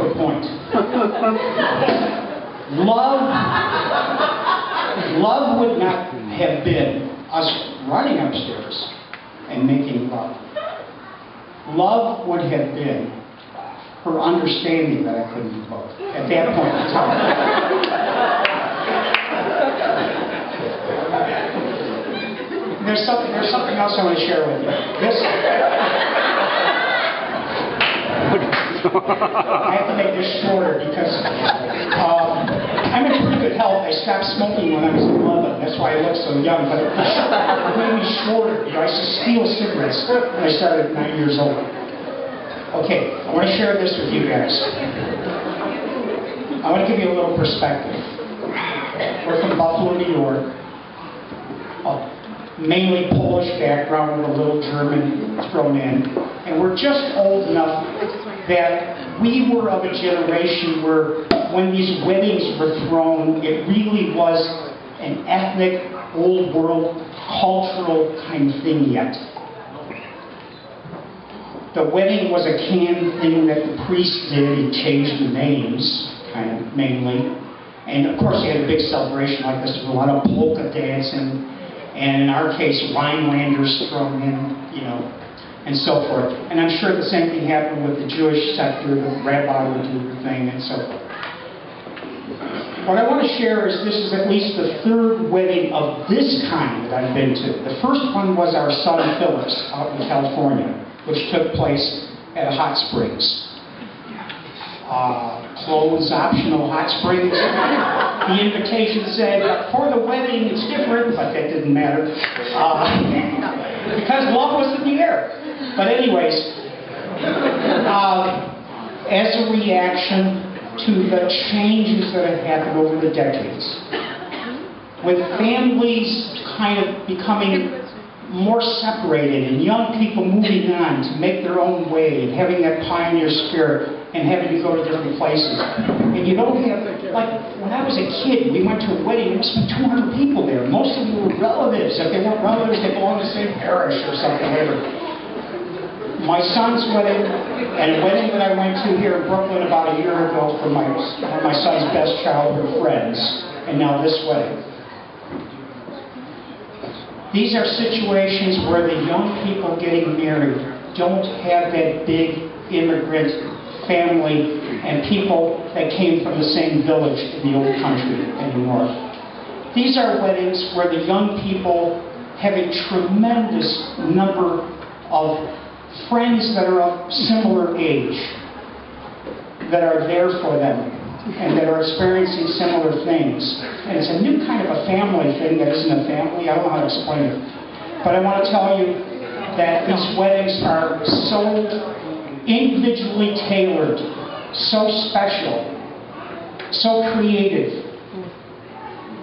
to a point. Love would not have been us running upstairs and making love. Love would have been her understanding that I couldn't do both at that point in time. There's something else I want to share with you. I have to make this shorter because I'm in pretty good health. I stopped smoking when I was 11. That's why I look so young. But it made me shorter. You know, I used to steal cigarettes when I started at 9 years old. Okay, I want to share this with you guys. I want to give you a little perspective. We're from Buffalo, New York. Mainly Polish background with a little German thrown in. And we're just old enough that we were of a generation where when these weddings were thrown, it really was an ethnic, old world, cultural kind of thing yet. The wedding was a canned thing that the priest did. He changed the names, kind of, mainly. And of course, he had a big celebration like this with a lot of polka dancing, and in our case, Rhinelanders thrown in, you know, and so forth. And I'm sure the same thing happened with the Jewish sector. The rabbi would do the thing, and so forth. What I want to share is this is at least the third wedding of this kind that I've been to. The first one was our son Phyllis out in California, which took place at a hot springs. Clothes optional hot springs. The invitation said, for the wedding it's different, but that didn't matter. Because love was in the air. But anyways, as a reaction to the changes that have happened over the decades, with families kind of becoming more separated and young people moving on to make their own way and having that pioneer spirit and having to go to different places. And you don't have, like, when I was a kid, we went to a wedding, there must be 200 people there. Most of them were relatives. If they weren't relatives, they belonged to the same parish or something, whatever. My son's wedding, and a wedding that I went to here in Brooklyn about a year ago for one of my son's best childhood friends, and now this wedding. These are situations where the young people getting married don't have that big immigrant family and people that came from the same village in the old country anymore. These are weddings where the young people have a tremendous number of friends that are of similar age that are there for them and that are experiencing similar things. And it's a new kind of a family thing that isn't a family. I don't know how to explain it. But I want to tell you that these weddings are so individually tailored, so special, so creative.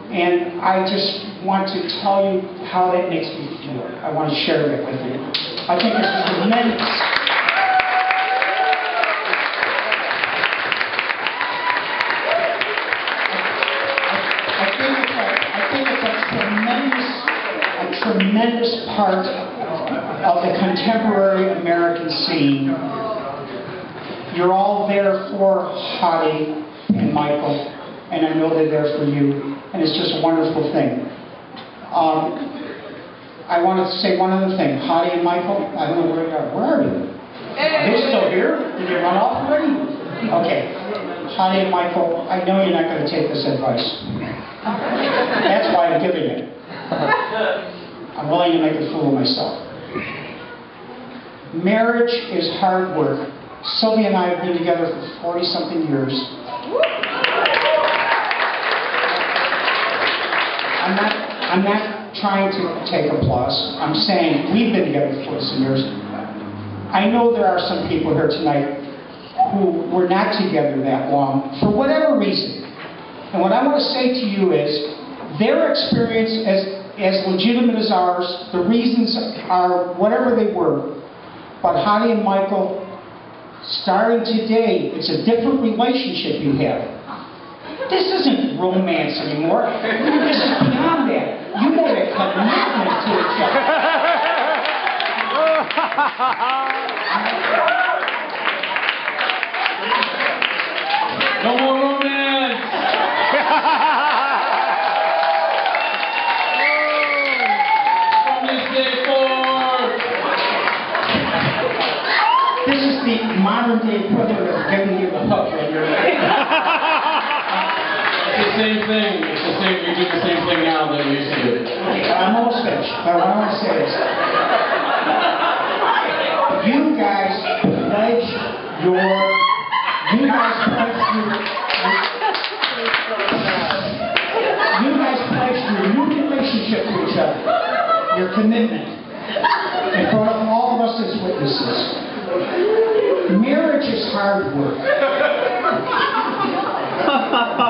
And I just want to tell you how that makes me feel. I want to share that with you. I think it's tremendous. Tremendous part of the contemporary American scene. You're all there for Hadi and Michael, and I know they're there for you, and it's just a wonderful thing. I want to say one other thing. Hadi and Michael, I don't know where you are. Where are you? Are they still here? Did they run off already? Okay. Hadi and Michael, I know you're not going to take this advice. That's why I'm giving it. I'm willing to make a fool of myself. Marriage is hard work. Sylvia and I have been together for 40-something years. I'm not trying to take applause. I'm saying we've been together for 40-some years. I know there are some people here tonight who were not together that long for whatever reason. And what I want to say to you is their experience as legitimate as ours, the reasons are whatever they were. But Hadi and Michael, starting today, it's a different relationship you have. This isn't romance anymore. This is beyond that. You made a commitment to each other. No more romance! From this day forth! This is the modern day equivalent of giving you the hook when you're It's the same thing. It's the same. We do the same thing now that we used to do. I'm almost finished. But what I want to say is, you guys pledge your new relationship to each other, your commitment, in front of all of us as witnesses. Marriage is hard work.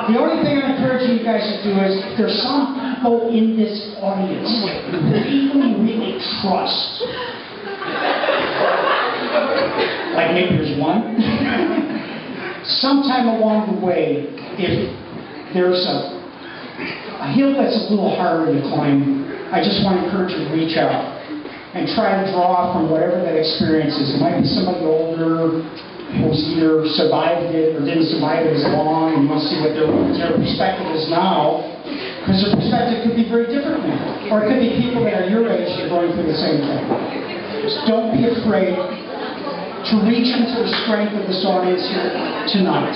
The only thing I'm encouraging you guys to do is, if there's some people in this audience you really trust, like maybe there's one, sometime along the way, if there's a hill that's a little harder to climb, I just want to encourage you to reach out and try to draw from whatever that experience is. It might be somebody older who's either survived it or didn't survive it as long, and you want to see what their perspective is now, because their perspective could be very different now. Or it could be people that are your age that are going through the same thing. Just don't be afraid to reach into the strength of this audience here tonight.